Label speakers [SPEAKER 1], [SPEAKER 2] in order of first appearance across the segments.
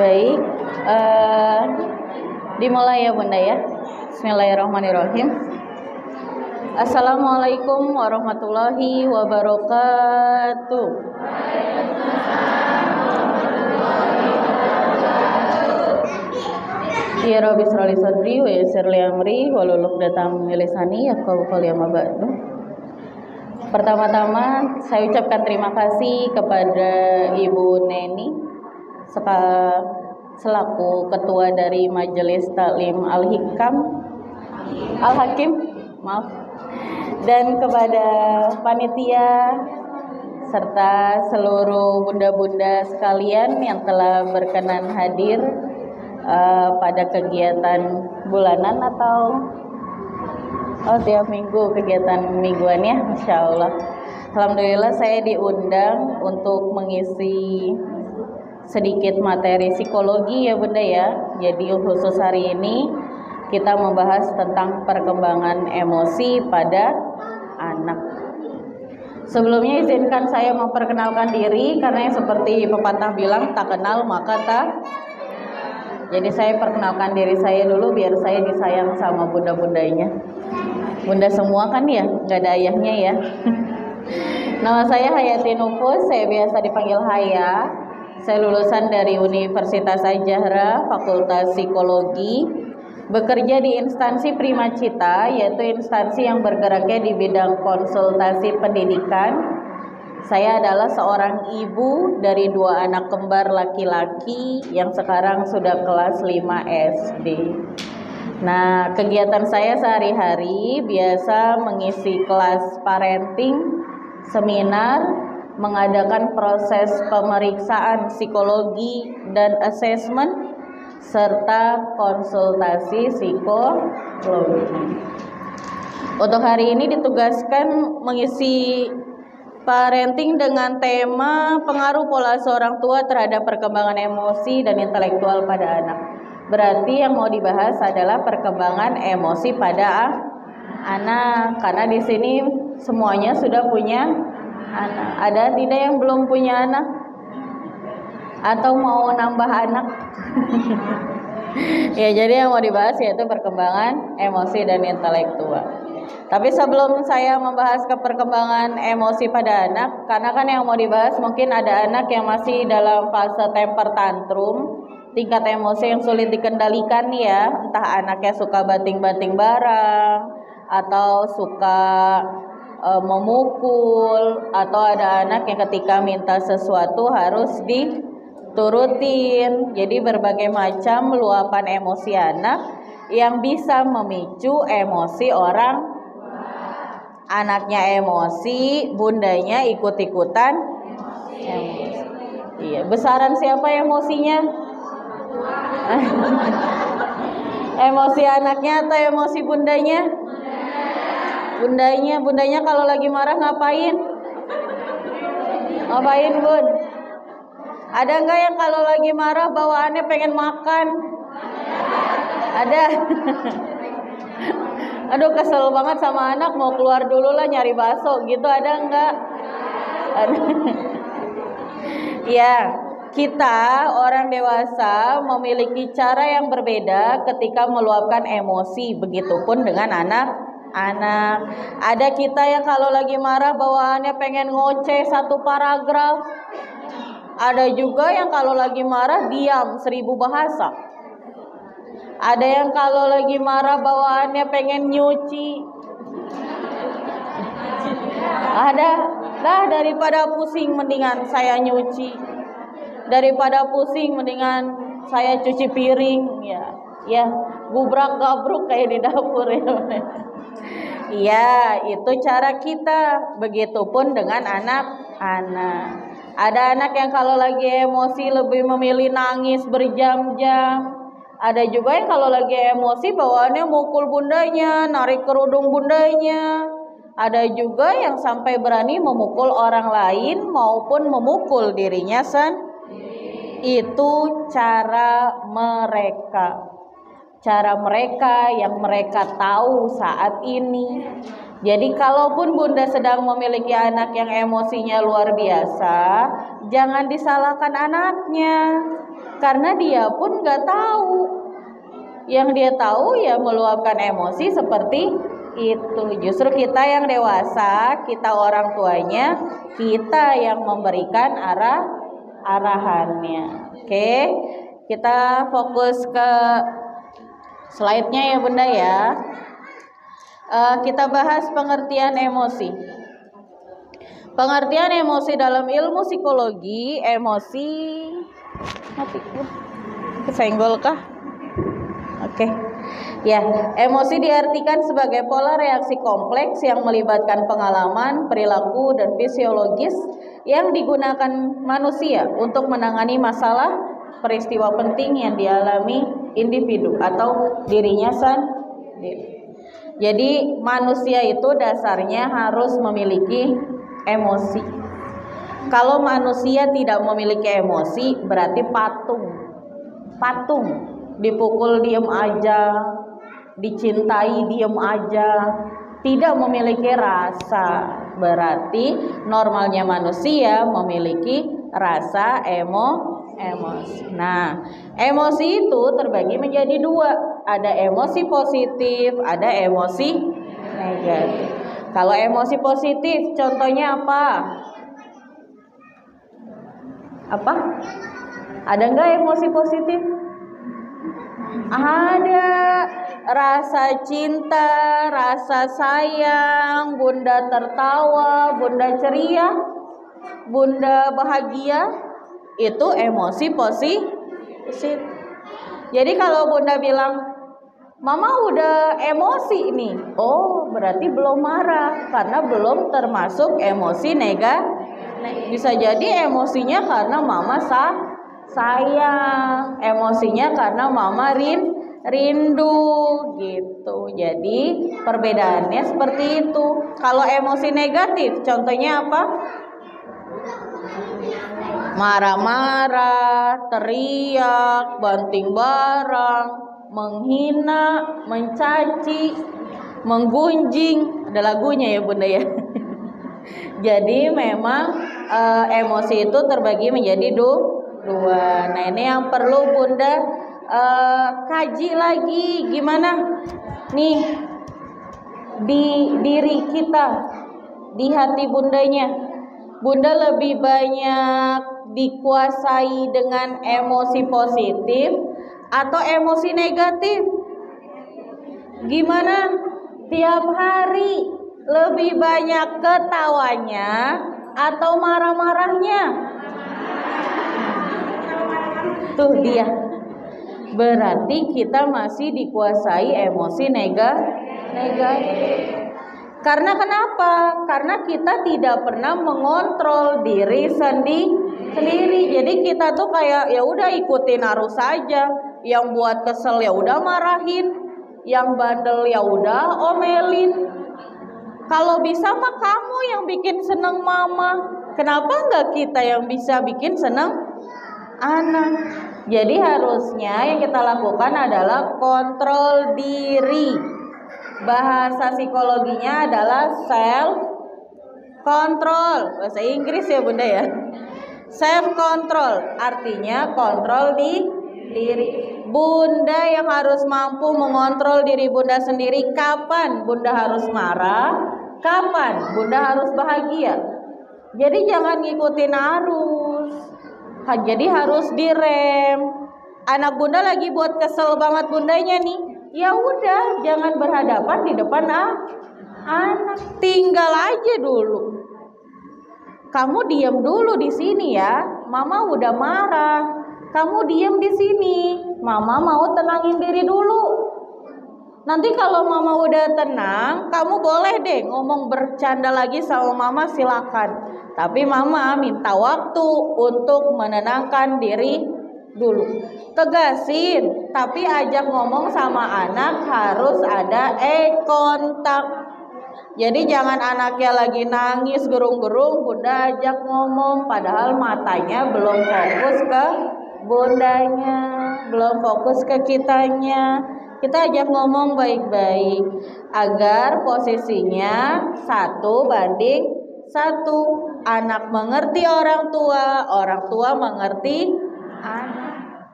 [SPEAKER 1] Baik, eh, dimulai ya Bunda ya. Bismillahirrahmanirrahim. Assalamualaikum warahmatullahi wabarakatuh. Ya Rabbi shrali sadri wa yassir li amri wahlul 'uqdatam min lisani yafqahu qawli amma ba'du. Pertama-tama saya ucapkan terima kasih kepada Ibu Neni selaku ketua dari Majelis Taklim Al-Hakim, maaf, dan kepada panitia serta seluruh bunda-bunda sekalian yang telah berkenan hadir pada kegiatan bulanan atau tiap minggu kegiatan mingguan ya, Masya Allah. Alhamdulillah saya diundang untuk mengisi sedikit materi psikologi ya Bunda ya. Jadi khusus hari ini kita membahas tentang perkembangan emosi pada anak. Sebelumnya izinkan saya memperkenalkan diri karena yang seperti pepatah bilang tak kenal maka tak. Jadi saya perkenalkan diri saya dulu biar saya disayang sama bunda-bundanya. Bunda semua kan ya, nggak ada ayahnya ya. Nama saya Hayati Nufus, saya biasa dipanggil Haya. Saya lulusan dari Universitas Al-Jahra, Fakultas Psikologi. Bekerja di instansi Primacita, yaitu instansi yang bergeraknya di bidang konsultasi pendidikan. Saya adalah seorang ibu dari 2 anak kembar laki-laki yang sekarang sudah kelas 5 SD. Nah, kegiatan saya sehari-hari biasa mengisi kelas parenting, seminar, mengadakan proses pemeriksaan psikologi dan asesmen, serta konsultasi psikologi. Untuk hari ini ditugaskan mengisi parenting dengan tema pengaruh pola seorang tua terhadap perkembangan emosi dan intelektual pada anak. Berarti yang mau dibahas adalah perkembangan emosi pada anak. Karena di sini semuanya sudah punya anak. Ada tidak yang belum punya anak? Atau mau nambah anak? Ya, jadi yang mau dibahas yaitu perkembangan emosi dan intelektual. Tapi sebelum saya membahas ke perkembangan emosi pada anak, karena kan yang mau dibahas mungkin ada anak yang masih dalam fase temper tantrum, tingkat emosi yang sulit dikendalikan ya, entah anaknya suka banting-banting barang, atau suka memukul, atau ada anak yang ketika minta sesuatu harus diturutin. Jadi berbagai macam luapan emosi anak yang bisa memicu emosi orang. Anaknya emosi, bundanya ikut-ikutan emosi. Iya, besaran siapa emosinya? Emosi anaknya atau emosi bundanya? Bundanya kalau lagi marah ngapain? Ngapain Bun? Ada enggak yang kalau lagi marah bawaannya pengen makan? Ada. Aduh kesel banget sama anak, mau keluar dulu lah nyari bakso gitu, ada enggak? Ya, kita orang dewasa memiliki cara yang berbeda ketika meluapkan emosi, begitupun dengan anak-anak. Ada kita yang kalau lagi marah bawaannya pengen ngoceh 1 paragraf. Ada juga yang kalau lagi marah diam 1000 bahasa. Ada yang kalau lagi marah bawaannya pengen nyuci. Ada, daripada pusing mendingan saya nyuci. Daripada pusing mendingan saya cuci piring ya, gubrak-gabruk kayak di dapur ya. Iya, itu cara kita. Begitupun dengan anak-anak. Ada anak yang kalau lagi emosi lebih memilih nangis berjam-jam. Ada juga yang kalau lagi emosi bawaannya mukul bundanya, narik kerudung bundanya. Ada juga yang sampai berani memukul orang lain maupun memukul dirinya sendiri. Itu cara mereka. Cara mereka yang mereka tahu saat ini. Jadi kalaupun bunda sedang memiliki anak yang emosinya luar biasa, jangan disalahkan anaknya, karena dia pun nggak tahu. Yang dia tahu ya meluapkan emosi seperti itu. Justru kita yang dewasa, kita orang tuanya, kita yang memberikan arahannya. Oke, kita fokus ke slide-nya ya bunda ya. Kita bahas pengertian emosi. Pengertian emosi dalam ilmu psikologi, emosi kesenggol kah? Oke. Ya, emosi diartikan sebagai pola reaksi kompleks yang melibatkan pengalaman, perilaku, dan fisiologis yang digunakan manusia untuk menangani masalah, peristiwa penting yang dialami individu atau dirinya sendiri. Jadi manusia itu dasarnya harus memiliki emosi. Kalau manusia tidak memiliki emosi berarti patung. Dipukul diem aja, dicintai diem aja, tidak memiliki rasa. Berarti normalnya manusia memiliki rasa emosi. Nah, emosi itu terbagi menjadi dua. Ada emosi positif, ada emosi negatif. Kalau emosi positif, contohnya apa? Apa? Ada nggak emosi positif? Ada. Rasa cinta, rasa sayang, bunda tertawa, bunda ceria, bunda bahagia, itu emosi positif. Jadi kalau bunda bilang, mama udah emosi nih, oh berarti belum marah, karena belum termasuk emosi negatif. Bisa jadi emosinya karena mama sayang, emosinya karena mama rindu gitu. Jadi perbedaannya seperti itu. Kalau emosi negatif, contohnya apa? Marah-marah, teriak, banting barang, menghina, mencaci, menggunjing. Ada lagunya ya bunda ya. Jadi memang emosi itu terbagi menjadi dua. Nah ini yang perlu bunda kaji lagi, gimana nih di diri kita, di hati bundanya. Bunda lebih banyak dikuasai dengan emosi positif atau emosi negatif? Gimana? Tiap hari lebih banyak ketawanya atau marah-marahnya? Tuh dia. Berarti kita masih dikuasai emosi negatif. Karena kenapa? Karena kita tidak pernah mengontrol diri sendiri. Jadi kita tuh kayak ya udah ikutin arus saja. Yang buat kesel ya udah marahin, yang bandel ya udah omelin. Kalau bisa mah kamu yang bikin seneng mama. Kenapa nggak kita yang bisa bikin seneng anak? Jadi harusnya yang kita lakukan adalah kontrol diri. Bahasa psikologinya adalah self control. Bahasa Inggris ya bunda ya. Self control artinya kontrol di diri. Bunda yang harus mampu mengontrol diri bunda sendiri. Kapan bunda harus marah, kapan bunda harus bahagia. Jadi jangan ngikutin arus. Jadi harus direm. Anak bunda lagi buat kesel banget bundanya nih, ya udah jangan berhadapan di depan anak, tinggal aja dulu. Kamu diam dulu di sini ya, mama udah marah. Kamu diam di sini, mama mau tenangin diri dulu. Nanti kalau mama udah tenang, kamu boleh deh ngomong bercanda lagi sama mama, silakan. Tapi mama minta waktu untuk menenangkan diri dulu. Tegasin, tapi ajak ngomong sama anak harus ada kontak. Jadi jangan anaknya lagi nangis gerung-gerung, bunda ajak ngomong padahal matanya belum fokus ke bundanya, belum fokus ke kitanya. Kita ajak ngomong baik-baik agar posisinya 1:1. Anak mengerti orang tua mengerti anak.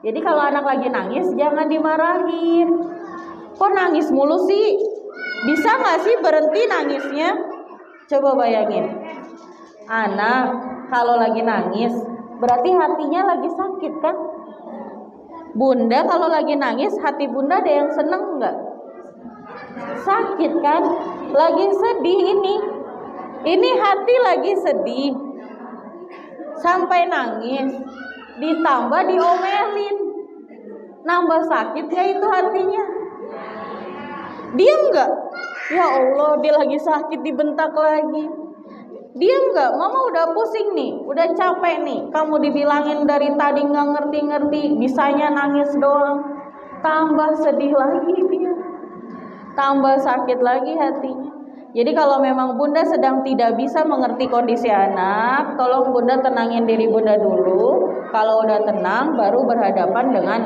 [SPEAKER 1] Jadi kalau anak lagi nangis jangan dimarahin. Kok nangis mulu sih? Bisa nggak sih berhenti nangisnya? Coba bayangin. Anak kalau lagi nangis berarti hatinya lagi sakit kan? Bunda kalau lagi nangis hati bunda ada yang seneng nggak? Sakit kan? Lagi sedih ini. Ini hati lagi sedih. Sampai nangis. Ditambah diomelin. Nambah sakit ya itu hatinya. Diam nggak? Ya Allah, dia lagi sakit dibentak lagi. Diam nggak? Mama udah pusing nih, udah capek nih. Kamu dibilangin dari tadi nggak ngerti-ngerti, bisanya nangis doang. Tambah sedih lagi dia. Tambah sakit lagi hatinya. Jadi kalau memang bunda sedang tidak bisa mengerti kondisi anak, tolong bunda tenangin diri bunda dulu. Kalau udah tenang, baru berhadapan dengan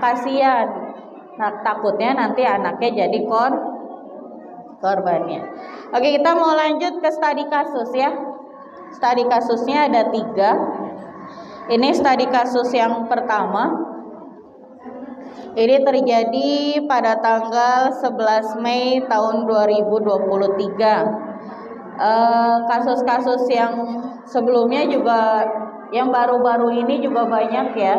[SPEAKER 1] kasihan. Nah, takutnya nanti anaknya jadi korbannya. Oke, kita mau lanjut ke studi kasus ya. Studi kasusnya ada 3. Ini studi kasus yang pertama. Ini terjadi pada tanggal 11 Mei tahun 2023. Kasus-kasus yang sebelumnya juga, yang baru-baru ini juga banyak ya.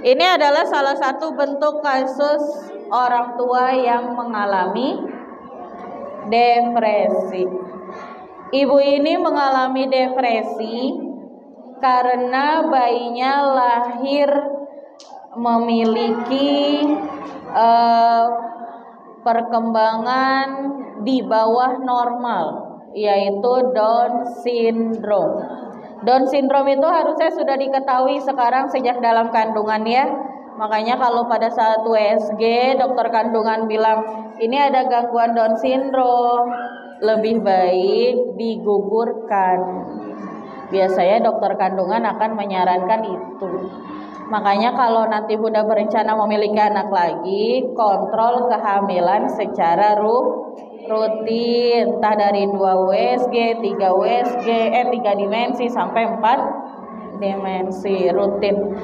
[SPEAKER 1] Ini adalah salah satu bentuk kasus orang tua yang mengalami depresi. Ibu ini mengalami depresi karena bayinya lahir memiliki perkembangan di bawah normal, yaitu Down syndrome. Down syndrome itu harusnya sudah diketahui sekarang sejak dalam kandungan ya. Makanya kalau pada saat USG dokter kandungan bilang ini ada gangguan Down syndrome, lebih baik digugurkan. Biasanya dokter kandungan akan menyarankan itu. Makanya kalau nanti bunda berencana memiliki anak lagi, kontrol kehamilan secara rutin, entah dari 2 USG, 3 USG, 3 dimensi sampai 4 dimensi rutin.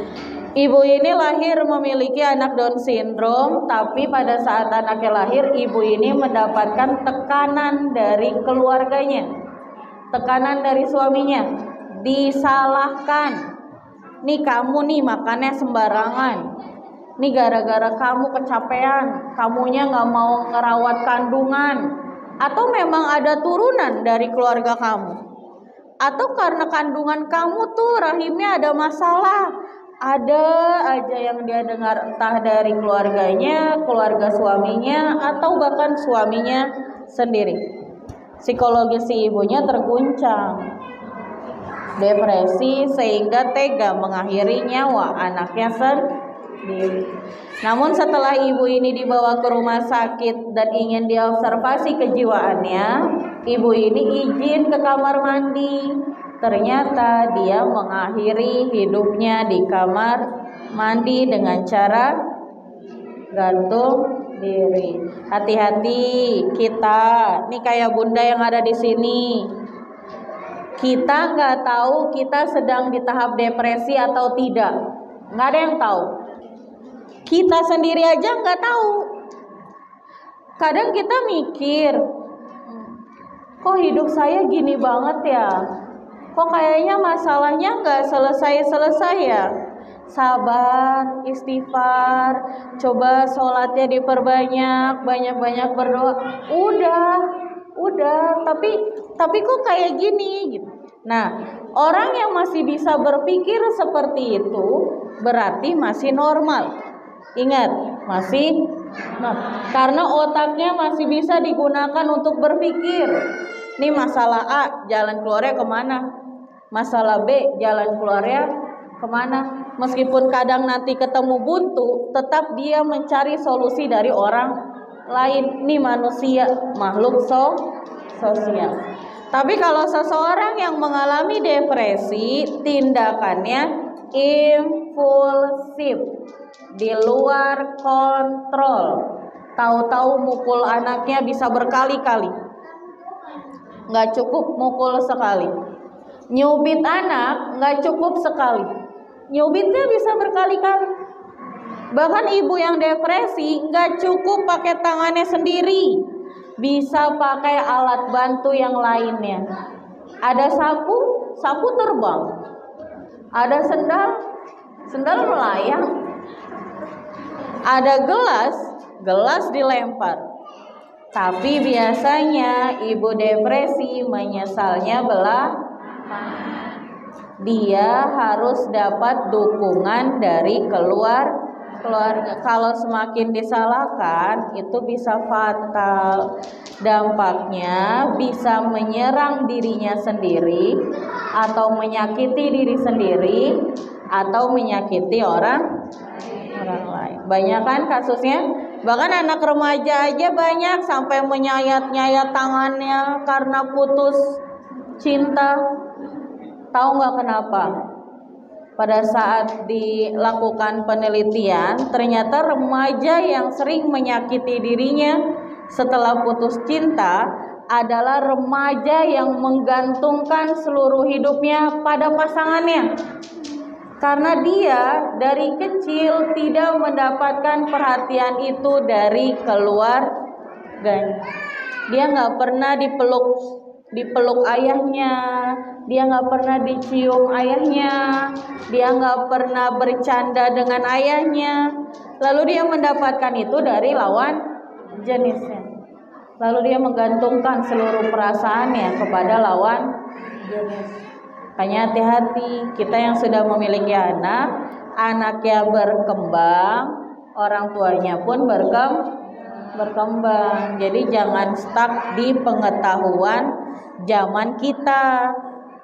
[SPEAKER 1] Ibu ini lahir memiliki anak Down syndrome, tapi pada saat anaknya lahir, ibu ini mendapatkan tekanan dari keluarganya, tekanan dari suaminya, disalahkan. Nih kamu nih makannya sembarangan. Nih gara-gara kamu kecapean, kamunya gak mau ngerawat kandungan. Atau memang ada turunan dari keluarga kamu. Atau karena kandungan kamu tuh rahimnya ada masalah. Ada aja yang dia dengar entah dari keluarganya, keluarga suaminya, atau bahkan suaminya sendiri. Psikologis si ibunya terguncang. Depresi sehingga tega mengakhiri nyawa anaknya sendiri. Namun setelah ibu ini dibawa ke rumah sakit dan ingin diobservasi kejiwaannya, ibu ini izin ke kamar mandi. Ternyata dia mengakhiri hidupnya di kamar mandi dengan cara gantung diri. Hati-hati kita, nih kayak bunda yang ada di sini. Kita nggak tahu kita sedang di tahap depresi atau tidak. Nggak ada yang tahu. Kita sendiri aja nggak tahu. Kadang kita mikir, kok hidup saya gini banget ya? Kok kayaknya masalahnya nggak selesai-selesai ya? Sabar, istighfar, coba sholatnya diperbanyak, banyak-banyak berdoa. Udah, tapi kok kayak gini gitu. Nah, orang yang masih bisa berpikir seperti itu berarti masih normal. Ingat, masih normal. Karena otaknya masih bisa digunakan untuk berpikir. Ini masalah A, jalan keluarnya kemana? Masalah B, jalan keluarnya kemana? Meskipun kadang nanti ketemu buntu, tetap dia mencari solusi dari orang lain. Ini manusia, makhluk sosial. Tapi kalau seseorang yang mengalami depresi, tindakannya impulsif, di luar kontrol. Tahu-tahu mukul anaknya bisa berkali-kali, nggak cukup mukul sekali. Nyubit anak nggak cukup sekali, nyubitnya bisa berkali-kali. Bahkan ibu yang depresi nggak cukup pakai tangannya sendiri, bisa pakai alat bantu yang lainnya. Ada sapu, sapu terbang. Ada sendal, sendal melayang. Ada gelas, gelas dilempar. Tapi biasanya ibu depresi menyesalnya dia harus dapat dukungan dari keluarga. Kalau semakin disalahkan itu bisa fatal. Dampaknya bisa menyerang dirinya sendiri, atau menyakiti diri sendiri, atau menyakiti orang lain. Banyak kan kasusnya. Bahkan anak remaja aja banyak sampai menyayat-nyayat tangannya karena putus cinta. Tahu nggak kenapa? Pada saat dilakukan penelitian, ternyata remaja yang sering menyakiti dirinya setelah putus cinta adalah remaja yang menggantungkan seluruh hidupnya pada pasangannya. Karena dia dari kecil tidak mendapatkan perhatian itu dari keluarganya. Dia nggak pernah dipeluk ayahnya, dia nggak pernah dicium ayahnya, dia nggak pernah bercanda dengan ayahnya. Lalu dia mendapatkan itu dari lawan jenisnya. Lalu dia menggantungkan seluruh perasaannya kepada lawan jenis. Hanya hati-hati, kita yang sudah memiliki anaknya berkembang, orang tuanya pun berkembang. Jadi jangan stuck di pengetahuan zaman kita,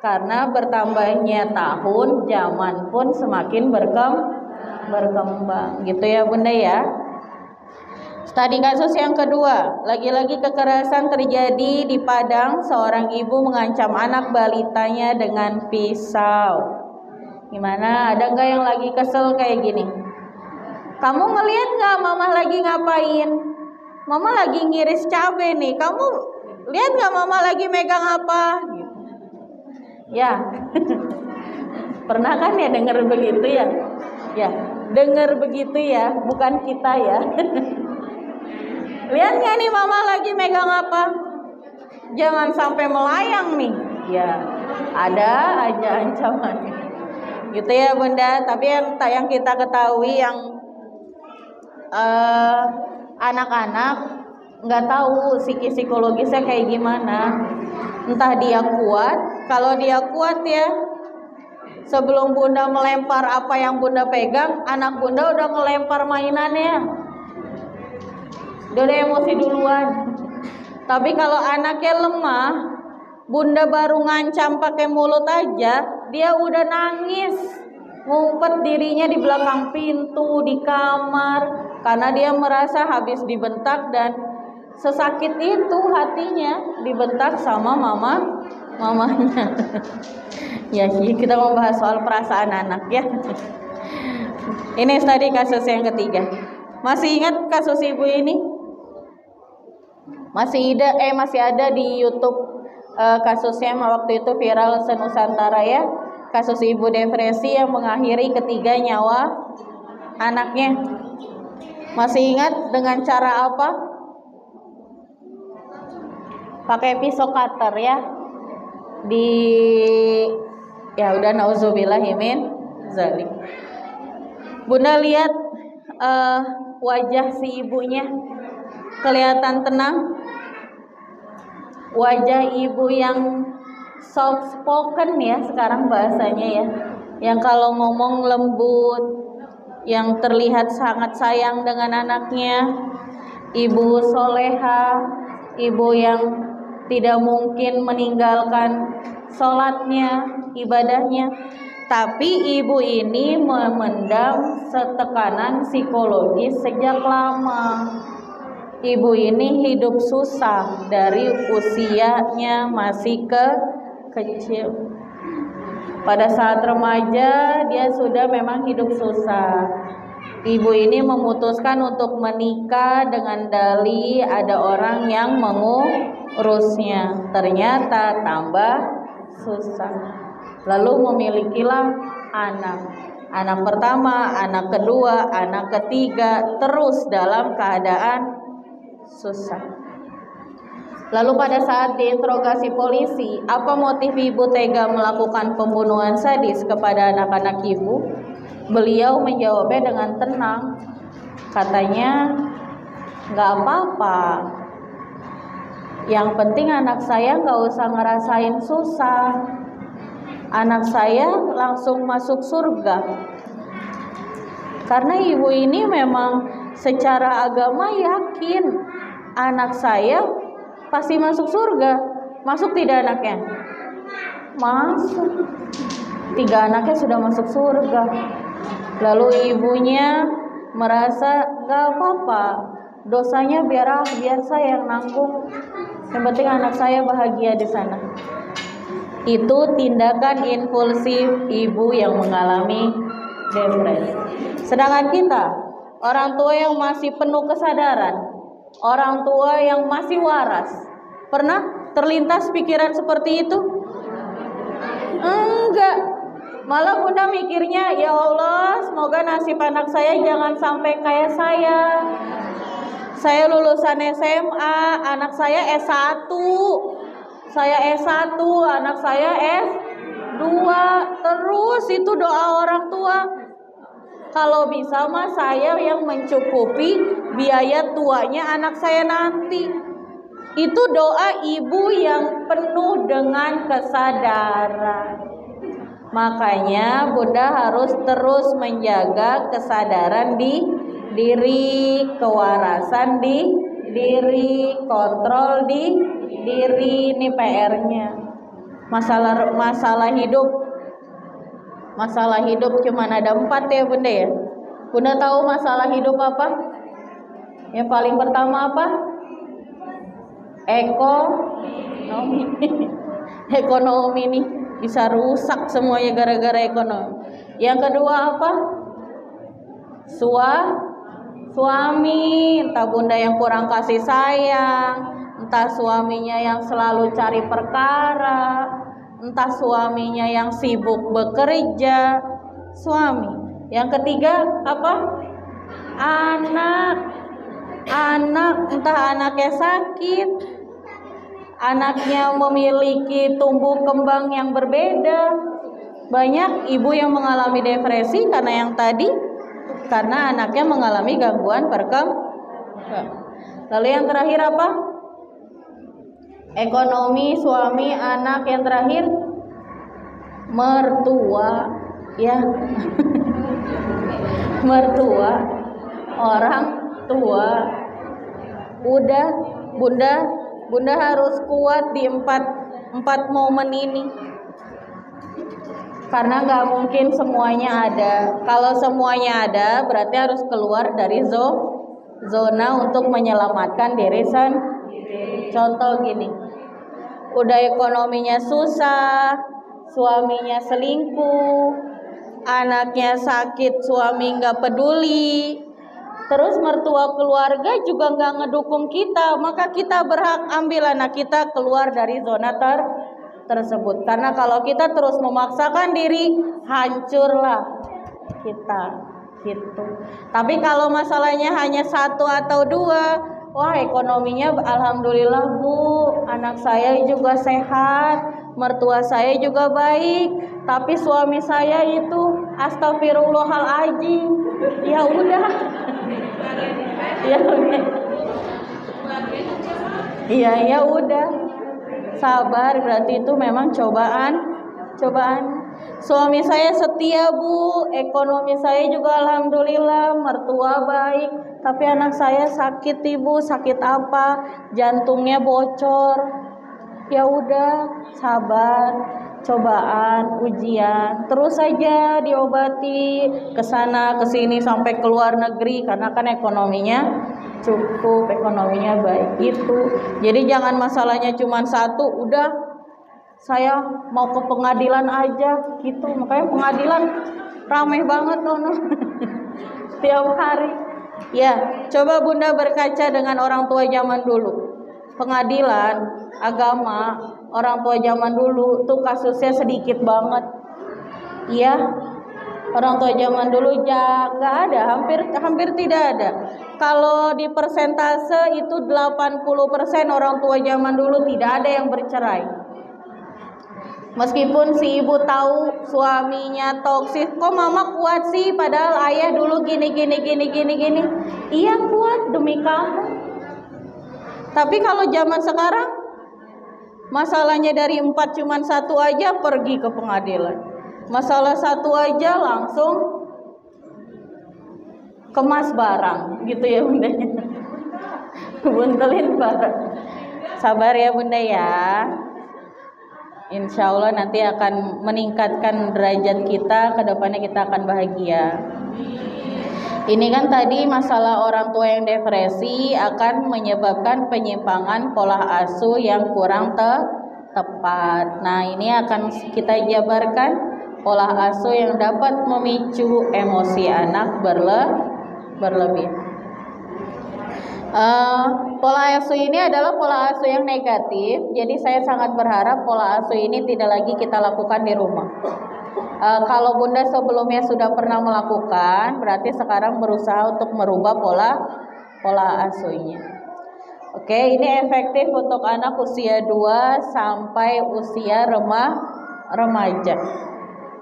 [SPEAKER 1] karena bertambahnya tahun, zaman pun semakin berkembang. Gitu ya Bunda ya. Studi kasus yang kedua, lagi-lagi kekerasan terjadi di Padang. Seorang ibu mengancam anak balitanya dengan pisau. Gimana? Ada nggak yang lagi kesel kayak gini? Kamu ngelihat nggak mama lagi ngapain? Mama lagi ngiris cabai nih. Kamu lihat nggak mama lagi megang apa? Gitu. Ya, pernah kan ya dengar begitu ya? Ya, dengar begitu ya, bukan kita ya. Lihat nggak nih mama lagi megang apa? Jangan sampai melayang nih. Ya, ada aja ancamannya. Gitu ya Bunda. Tapi yang kita ketahui yang anak-anak nggak tahu psikologisnya kayak gimana. Entah dia kuat. Kalau dia kuat ya, sebelum Bunda melempar apa yang Bunda pegang, anak Bunda udah ngelempar mainannya. Dia udah emosi duluan. Tapi kalau anaknya lemah, Bunda baru ngancam pakai mulut aja, dia udah nangis, ngumpet dirinya di belakang pintu, di kamar, karena dia merasa habis dibentak dan sesakit itu hatinya dibentak sama mamanya. Ya, kita mau bahas soal perasaan anak ya. Ini tadi kasus yang ketiga. Masih ingat kasus ibu ini? Masih ada di YouTube kasusnya waktu itu viral se-Nusantara ya. Kasus ibu depresi yang mengakhiri ketiga nyawa anaknya. Masih ingat dengan cara apa? Pakai pisau cutter ya. Ya udah, nauzubillahi min zalik. Bunda lihat wajah si ibunya kelihatan tenang. Wajah ibu yang soft spoken ya sekarang bahasanya ya. Yang kalau ngomong lembut, yang terlihat sangat sayang dengan anaknya. Ibu soleha, ibu yang tidak mungkin meninggalkan sholatnya, ibadahnya. Tapi ibu ini memendam setekanan psikologis sejak lama. Ibu ini hidup susah dari usianya masih kecil. Pada saat remaja dia sudah memang hidup susah. Ibu ini memutuskan untuk menikah dengan dalih ada orang yang mengurusnya. Ternyata tambah susah. Lalu memilikilah anak. Anak pertama, anak kedua, anak ketiga, terus dalam keadaan susah. Lalu pada saat diinterogasi polisi, apa motif ibu tega melakukan pembunuhan sadis kepada anak-anak ibu? Beliau menjawabnya dengan tenang. Katanya, nggak apa-apa. Yang penting anak saya nggak usah ngerasain susah. Anak saya langsung masuk surga. Karena ibu ini memang secara agama yakin anak saya pasti masuk surga. Masuk tidak anaknya? Masuk. 3 anaknya sudah masuk surga. Lalu ibunya merasa gak apa-apa, dosanya biar saya yang nanggung. Yang penting anak saya bahagia di sana. Itu tindakan impulsif ibu yang mengalami depresi. Sedangkan kita, orang tua yang masih penuh kesadaran, orang tua yang masih waras, pernah terlintas pikiran seperti itu? Enggak. Malah bunda mikirnya, ya Allah, semoga nasib anak saya jangan sampai kayak saya. Saya lulusan SMA, anak saya S1. Saya S1, anak saya S2. Terus itu doa orang tua. Kalau bisa mah saya yang mencukupi biaya tuanya anak saya nanti. Itu doa ibu yang penuh dengan kesadaran. Makanya bunda harus terus menjaga kesadaran di diri, kewarasan di diri, kontrol di diri. Ini PR-nya. Masalah hidup cuma ada 4 ya bunda ya. Bunda tahu masalah hidup apa? Yang paling pertama apa? Ekonomi nih bisa rusak semuanya gara-gara ekonomi. Yang kedua apa? Suami, entah bunda yang kurang kasih sayang, entah suaminya yang selalu cari perkara, entah suaminya yang sibuk bekerja. Suami. Yang ketiga apa? Anak, entah anaknya sakit, anaknya memiliki tumbuh kembang yang berbeda. Banyak ibu yang mengalami depresi karena yang tadi, karena anaknya mengalami gangguan perkembangan. Lalu yang terakhir apa? Ekonomi, suami, anak. Yang terakhir mertua, ya. Mertua, orang tua. Udah, Bunda harus kuat di empat momen ini. Karena nggak mungkin semuanya ada. Kalau semuanya ada, berarti harus keluar dari zona untuk menyelamatkan diri sendiri. Contoh gini, udah ekonominya susah, suaminya selingkuh, anaknya sakit, suami nggak peduli, terus mertua keluarga juga nggak ngedukung kita, maka kita berhak ambil anak kita keluar dari zona tersebut. Karena kalau kita terus memaksakan diri, hancurlah kita gitu. Tapi kalau masalahnya hanya 1 atau 2, wah ekonominya alhamdulillah bu, anak saya juga sehat, mertua saya juga baik, tapi suami saya itu astagfirullahaladzim. Ya udah. Ya udah. Sabar, berarti itu memang cobaan. Suami saya setia bu, ekonomi saya juga alhamdulillah, mertua baik, tapi anak saya sakit ibu. Sakit apa? Jantungnya bocor. Ya udah, sabar, cobaan, ujian, terus saja diobati kesana kesini sampai keluar negeri, karena kan ekonominya cukup, ekonominya baik gitu. Jadi jangan masalahnya cuma 1 udah saya mau ke pengadilan aja gitu. Makanya pengadilan ramai banget tuh tiap hari. Ya, coba Bunda berkaca dengan orang tua zaman dulu. Pengadilan agama orang tua zaman dulu tuh kasusnya sedikit banget. Iya, orang tua zaman dulu nggak ada, hampir tidak ada. Kalau di persentase itu 80% orang tua zaman dulu tidak ada yang bercerai. Meskipun si ibu tahu suaminya toksik, kok mama kuat sih padahal ayah dulu gini. Iya kuat demi kamu. Tapi kalau zaman sekarang masalahnya dari 4 cuman 1 aja pergi ke pengadilan. Masalah 1 aja langsung kemas barang gitu ya Bunda. Buntelin barang. Sabar ya Bunda ya. Insya Allah nanti akan meningkatkan derajat kita, kedepannya kita akan bahagia. Ini kan tadi masalah orang tua yang depresi akan menyebabkan penyimpangan pola asuh yang kurang tepat. Nah ini akan kita jabarkan pola asuh yang dapat memicu emosi anak berlebih. Pola asuh ini adalah pola asuh yang negatif. Jadi saya sangat berharap pola asuh ini tidak lagi kita lakukan di rumah. Kalau Bunda sebelumnya sudah pernah melakukan, berarti sekarang berusaha untuk merubah pola asuhnya. Oke, ini efektif untuk anak usia 2 sampai usia remaja.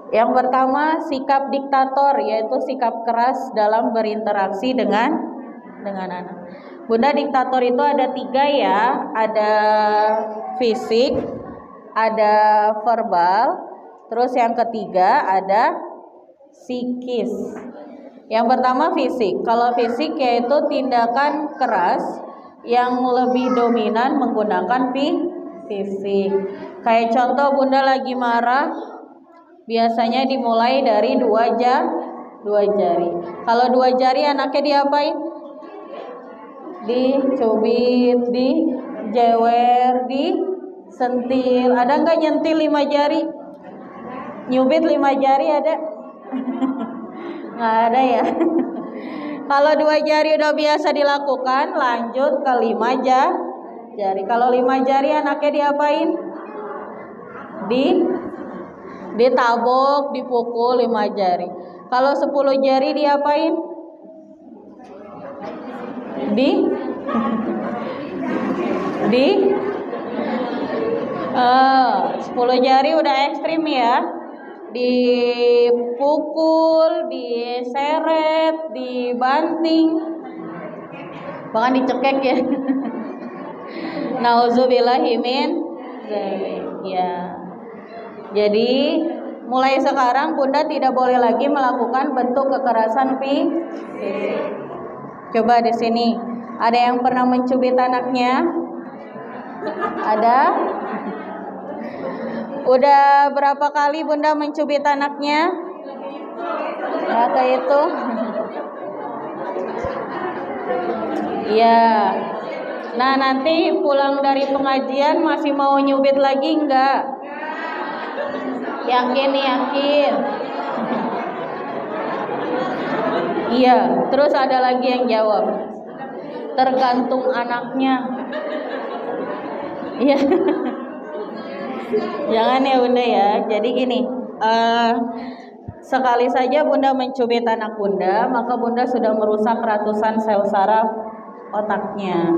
[SPEAKER 1] Yang pertama, sikap diktator, yaitu sikap keras dalam berinteraksi dengan anak. Bunda, diktator itu ada 3 ya, ada fisik, ada verbal, terus yang ketiga ada psikis. Yang pertama fisik. Kalau fisik yaitu tindakan keras yang lebih dominan menggunakan fisik. Kayak contoh Bunda lagi marah, biasanya dimulai dari 2 jari. Kalau 2 jari anaknya diapain? Dicubit, dijewer, disentil. Ada nggak nyentil 5 jari? Nyubit 5 jari ada? Nggak ada ya. Kalau 2 jari udah biasa dilakukan, lanjut ke 5 jari. Kalau 5 jari anaknya diapain? Ditabok, dipukul 5 jari. Kalau 10 jari diapain? 10 jari udah ekstrim ya. Dipukul, diseret, dibanting, bahkan dicekek ya. Nauzubillahi min dzalik ya. Jadi mulai sekarang Bunda tidak boleh lagi melakukan bentuk kekerasan fisik. Coba di sini, ada yang pernah mencubit anaknya? Ada? Udah berapa kali Bunda mencubit anaknya? Ya kayak itu. Iya. Nah nanti pulang dari pengajian masih mau nyubit lagi enggak? Yakin? Iya. Terus ada lagi yang jawab, tergantung anaknya. Iya. Jangan ya Bunda ya. Jadi gini, sekali saja Bunda mencubit anak Bunda, maka Bunda sudah merusak ratusan sel saraf otaknya.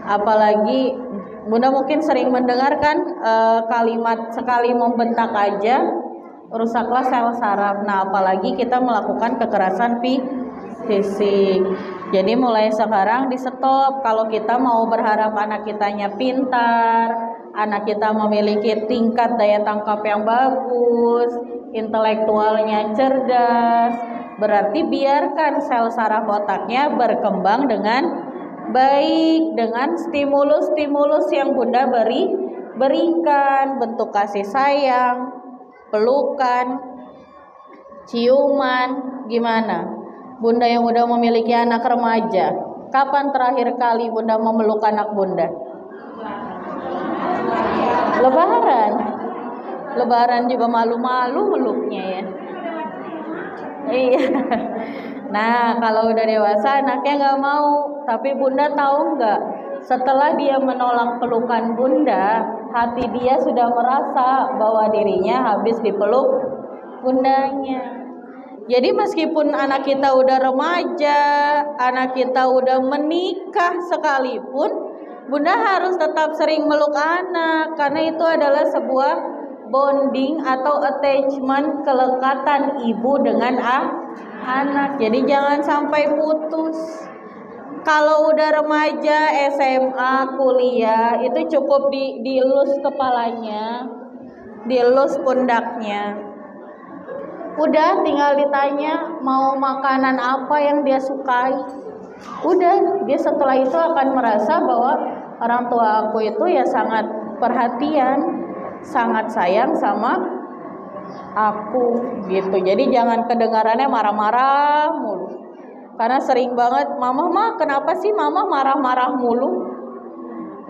[SPEAKER 1] Apalagi Bunda mungkin sering mendengarkan kalimat sekali membentak aja rusaklah sel saraf. Nah, apalagi kita melakukan kekerasan fisik. Jadi mulai sekarang di stop. Kalau kita mau berharap anak kitanya pintar, anak kita memiliki tingkat daya tangkap yang bagus, intelektualnya cerdas, berarti biarkan sel saraf otaknya berkembang dengan baik, dengan stimulus-stimulus yang Bunda berikan, bentuk kasih sayang, pelukan, ciuman. Gimana? Bunda yang udah memiliki anak remaja, kapan terakhir kali Bunda memeluk anak Bunda? Lebaran. Lebaran juga malu-malu meluknya ya. Iya. Nah, kalau udah dewasa anaknya nggak mau. Tapi bunda tahu nggak? Setelah dia menolak pelukan bunda, hati dia sudah merasa bahwa dirinya habis dipeluk bundanya. Jadi meskipun anak kita udah remaja, anak kita udah menikah sekalipun, bunda harus tetap sering meluk anak. Karena itu adalah sebuah bonding atau attachment, kelekatan ibu dengan anak. Jadi jangan sampai putus. Kalau udah remaja, SMA, kuliah, itu cukup dielus kepalanya, dielus pundaknya. Udah tinggal ditanya mau makanan apa yang dia sukai. Udah, dia setelah itu akan merasa bahwa orang tua aku itu ya sangat perhatian, sangat sayang sama aku gitu. Jadi jangan kedengarannya marah-marah mulu. Karena sering banget, mama kenapa sih mama marah-marah mulu?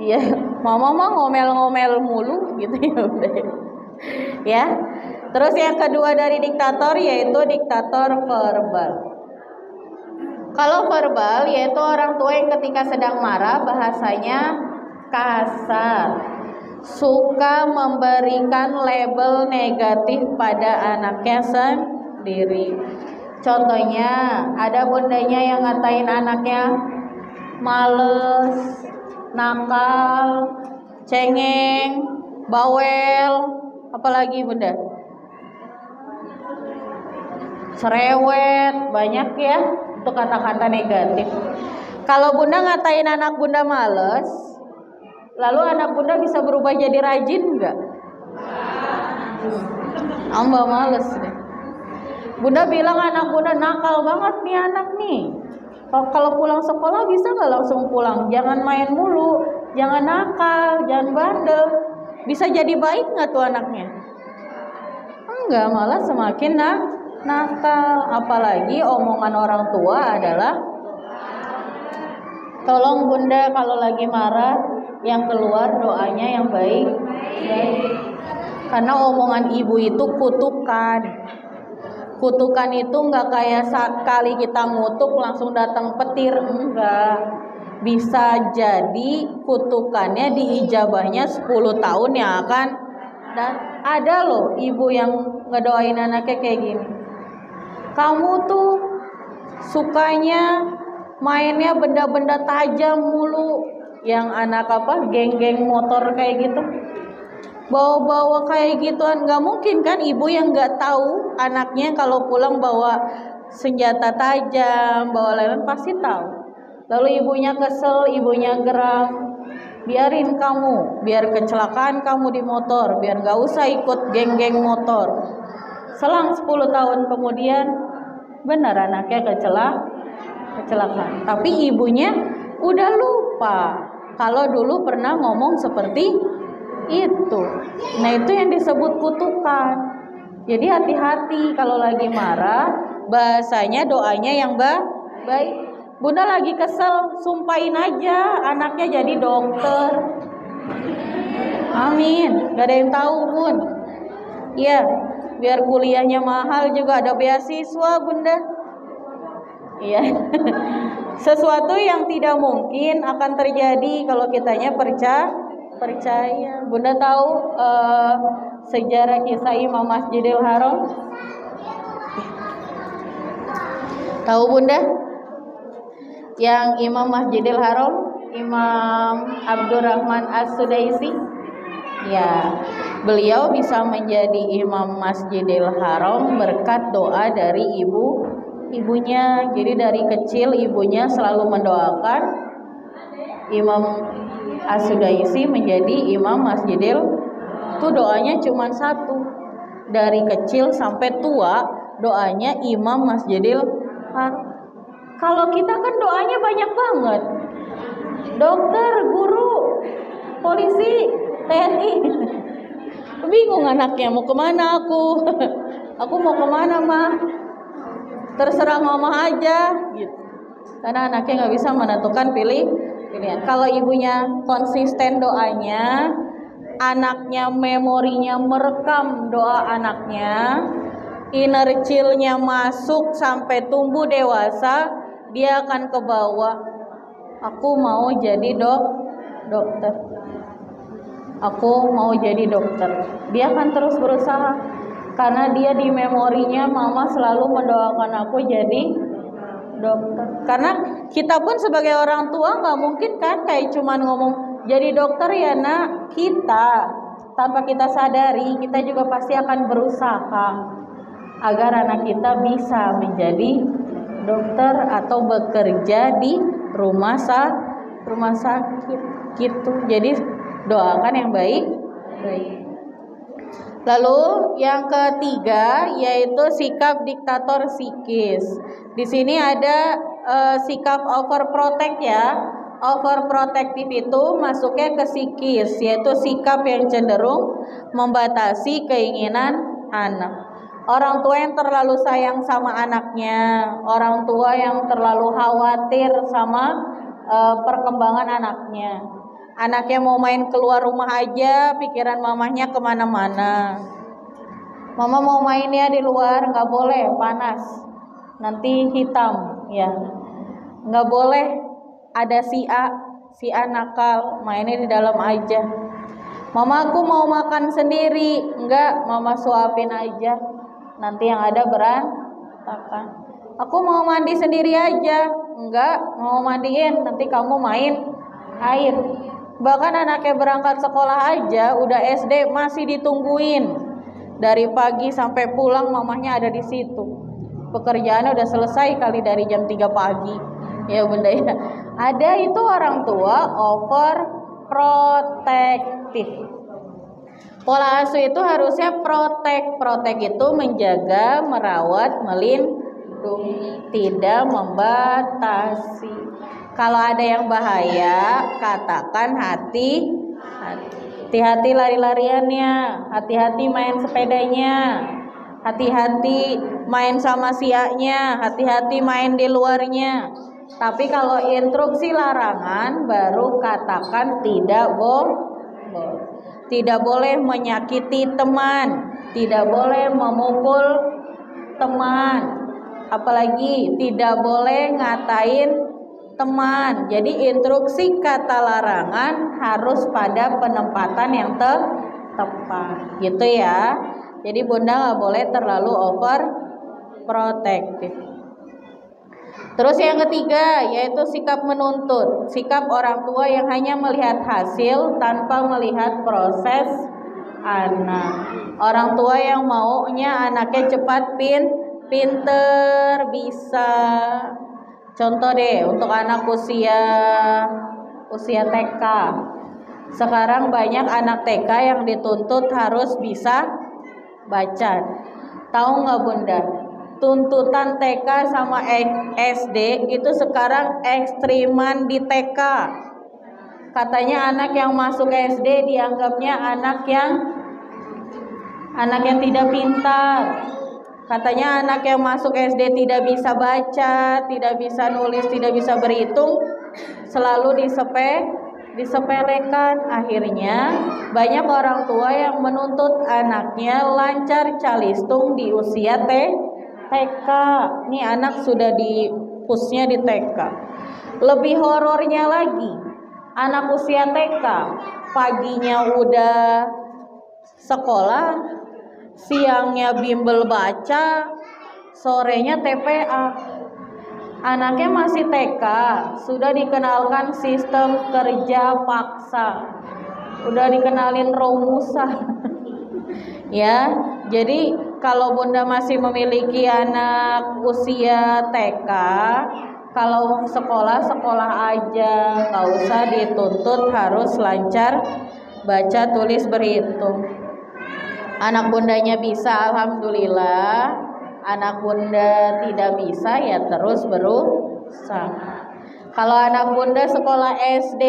[SPEAKER 1] Iya, mama ngomel-ngomel mulu gitu ya udah. Ya. Terus yang kedua dari diktator yaitu diktator verbal. Kalau verbal yaitu orang tua yang ketika sedang marah bahasanya kasar, suka memberikan label negatif pada anaknya sendiri. Contohnya ada bundanya yang ngatain anaknya males, nakal, cengeng, bawel, apalagi bunda? Cerewet, banyak ya untuk kata-kata negatif. Kalau bunda ngatain anak bunda males, lalu anak bunda bisa berubah jadi rajin nggak? Amba males deh. Bunda bilang anak bunda nakal banget nih anak nih. Kalau pulang sekolah bisa nggak langsung pulang? Jangan main mulu, jangan nakal, jangan bandel. Bisa jadi baik nggak tuh anaknya? Enggak, malah semakin nakal. Apalagi omongan orang tua adalah tolong bunda kalau lagi marah yang keluar doanya yang baik. Karena omongan ibu itu kutukan. Kutukan itu nggak kayak sekali kita ngutuk langsung datang petir, enggak. Bisa jadi kutukannya diijabahnya 10 tahun yang akan. Dan ada loh ibu yang ngedoain anaknya kayak gini. Kamu tuh sukanya mainnya benda-benda tajam mulu. Yang anak apa? Geng-geng motor kayak gitu. Bawa-bawa kayak gituan. Gak mungkin kan ibu yang gak tahu anaknya kalau pulang bawa senjata tajam, bawa lain pasti tahu. Lalu ibunya kesel, ibunya geram. Biarin kamu, biar kecelakaan kamu di motor, biar gak usah ikut geng-geng motor. Selang 10 tahun kemudian benar anaknya kecelakaan. Tapi ibunya udah lupa kalau dulu pernah ngomong seperti itu. Nah itu yang disebut kutukan. Jadi hati-hati kalau lagi marah, bahasanya doanya yang baik. Bunda lagi kesel, sumpahin aja anaknya jadi dokter. Amin. Gak ada yang tahu bun. Iya, biar kuliahnya mahal juga ada beasiswa bunda. Iya. Sesuatu yang tidak mungkin akan terjadi kalau kitanya percaya. Bunda tahu sejarah kisah Imam Masjidil Haram? Tahu bunda? Yang Imam Masjidil Haram, Imam Abdurrahman As-Sudaisi. Ya, beliau bisa menjadi Imam Masjidil Haram berkat doa dari ibunya. Jadi dari kecil ibunya selalu mendoakan Imam As-Sudaisi menjadi Imam Masjidil. Itu doanya cuma satu. Dari kecil sampai tua doanya Imam Masjidil Haram. Kalau kita kan doanya banyak banget. Dokter, guru, polisi, TNI. Bingung anaknya mau kemana aku. Aku mau kemana mah. Terserah mama aja gitu. Karena anaknya nggak bisa menentukan pilihan. Kalau ibunya konsisten doanya, anaknya memorinya merekam doa anaknya, inner child-nya masuk sampai tumbuh dewasa, dia akan ke bawah. Aku mau jadi dokter. Aku mau jadi dokter. Dia akan terus berusaha karena dia di memorinya mama selalu mendoakan aku jadi dokter. Karena kita pun sebagai orang tua nggak mungkin kan kayak cuman ngomong jadi dokter ya nak. Kita tanpa kita sadari kita juga pasti akan berusaha agar anak kita bisa menjadi dokter atau bekerja di rumah sakit gitu. Jadi doakan yang baik. Lalu yang ketiga yaitu sikap diktator psikis. Di sini ada sikap overprotect ya. Overprotective itu masuknya ke psikis, yaitu sikap yang cenderung membatasi keinginan anak. Orang tua yang terlalu sayang sama anaknya, orang tua yang terlalu khawatir sama perkembangan anaknya. Anaknya mau main keluar rumah aja, pikiran mamahnya kemana-mana. Mama mau main ya di luar, nggak boleh, panas, nanti hitam, ya. Nggak boleh ada si A nakal, mainnya di dalam aja. Mama aku mau makan sendiri, enggak, mama suapin aja, nanti yang ada berantakan. Aku mau mandi sendiri aja, enggak, mau mandiin, nanti kamu main air. Bahkan anaknya berangkat sekolah aja, udah SD masih ditungguin. Dari pagi sampai pulang mamahnya ada di situ. Pekerjaannya udah selesai kali dari jam 3 pagi. Ya bunda ya. Ada itu orang tua overprotective. Pola asuh itu harusnya protect itu menjaga, merawat, melindungi, tidak membatasi. Kalau ada yang bahaya, katakan hati-hati lari-lariannya, hati-hati main sepedanya, hati-hati main sama siaknya, hati-hati main di luarnya. Tapi kalau instruksi larangan baru katakan tidak boleh menyakiti teman, tidak boleh memukul teman, apalagi tidak boleh ngatain teman. Jadi instruksi kata larangan harus pada penempatan yang tepat, gitu ya. Jadi bunda nggak boleh terlalu overprotective. Terus yang ketiga yaitu sikap menuntut, sikap orang tua yang hanya melihat hasil tanpa melihat proses anak. Orang tua yang maunya anaknya cepat pinter, bisa. Contoh deh untuk anak usia TK. Sekarang banyak anak TK yang dituntut harus bisa baca. Tahu nggak bunda? Tuntutan TK sama SD itu sekarang ekstriman di TK. Katanya anak yang masuk SD dianggapnya anak yang tidak pintar. Katanya anak yang masuk SD tidak bisa baca, tidak bisa nulis, tidak bisa berhitung, selalu disepelekan. Akhirnya banyak orang tua yang menuntut anaknya lancar calistung di usia TK. Nih anak sudah pushnya di TK. Lebih horornya lagi, anak usia TK paginya udah sekolah, siangnya bimbel baca, sorenya TPA. Anaknya masih TK, sudah dikenalkan sistem kerja paksa, udah dikenalin rumusan. Ya, jadi kalau bunda masih memiliki anak usia TK, kalau sekolah aja, nggak usah dituntut harus lancar baca, tulis, berhitung. Anak bundanya bisa, alhamdulillah. Anak bunda tidak bisa, ya terus berusaha. Kalau anak bunda sekolah SD,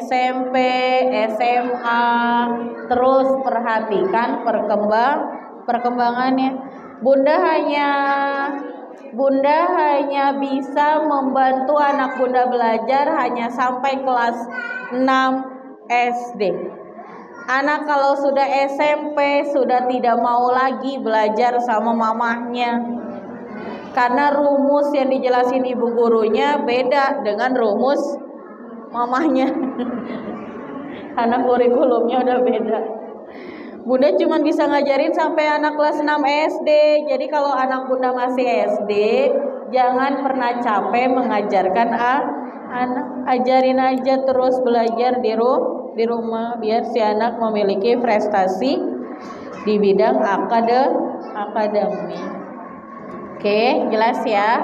[SPEAKER 1] SMP, SMA, terus perhatikan perkembangannya. Bunda hanya bisa membantu anak bunda belajar hanya sampai kelas 6 SD. Anak kalau sudah SMP sudah tidak mau lagi belajar sama mamahnya. Karena rumus yang dijelasin ibu gurunya beda dengan rumus mamahnya. Karena kurikulumnya udah beda. Bunda cuma bisa ngajarin sampai anak kelas 6 SD. Jadi kalau anak Bunda masih SD, jangan pernah capek mengajarkan anak. Ajarin aja terus belajar di rumah biar si anak memiliki prestasi di bidang akademi. Oke, jelas ya.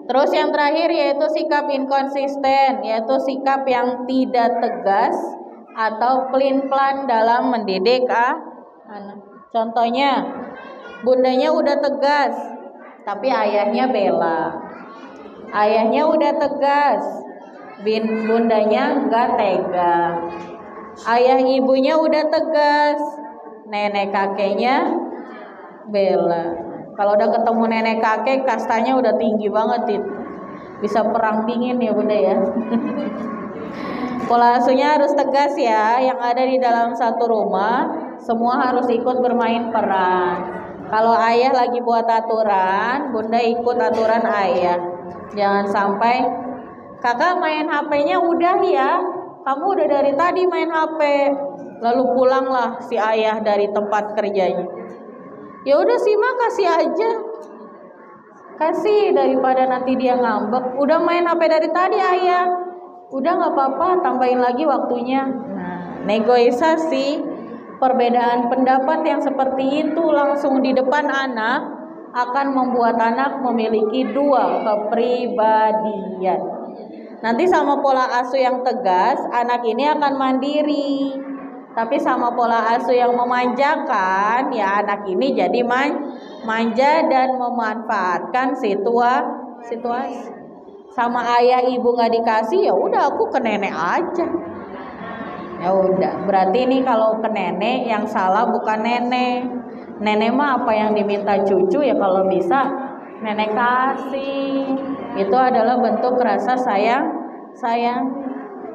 [SPEAKER 1] Terus yang terakhir yaitu sikap inkonsisten, yaitu sikap yang tidak tegas atau pelin-pelan dalam mendidik anak. Contohnya, bundanya udah tegas, tapi ayahnya bela. Ayahnya udah tegas, bundanya nggak tega. Ayah ibunya udah tegas, nenek kakeknya bela. Kalau udah ketemu nenek kakek, kastanya udah tinggi banget itu. Bisa perang dingin ya bunda ya. Pola asuhnya harus tegas ya. Yang ada di dalam satu rumah, semua harus ikut bermain peran. Kalau ayah lagi buat aturan, bunda ikut aturan ayah. Jangan sampai kakak main HP-nya udah ya. Kamu udah dari tadi main HP. Lalu pulanglah si ayah dari tempat kerjanya. Ya udah sih mah kasih aja. Kasih daripada nanti dia ngambek. Udah main HP dari tadi ayah. Udah nggak apa-apa, tambahin lagi waktunya. Nah, negosiasi perbedaan pendapat yang seperti itu langsung di depan anak akan membuat anak memiliki dua kepribadian. Nanti sama pola asuh yang tegas, anak ini akan mandiri. Tapi sama pola asuh yang memanjakan, ya anak ini jadi manja dan memanfaatkan situasi. Sama ayah ibu nggak dikasih, ya udah aku ke nenek aja. Ya udah, berarti ini kalau ke nenek yang salah bukan nenek. Nenek mah apa yang diminta cucu ya kalau bisa nenek kasih. Itu adalah bentuk rasa sayang.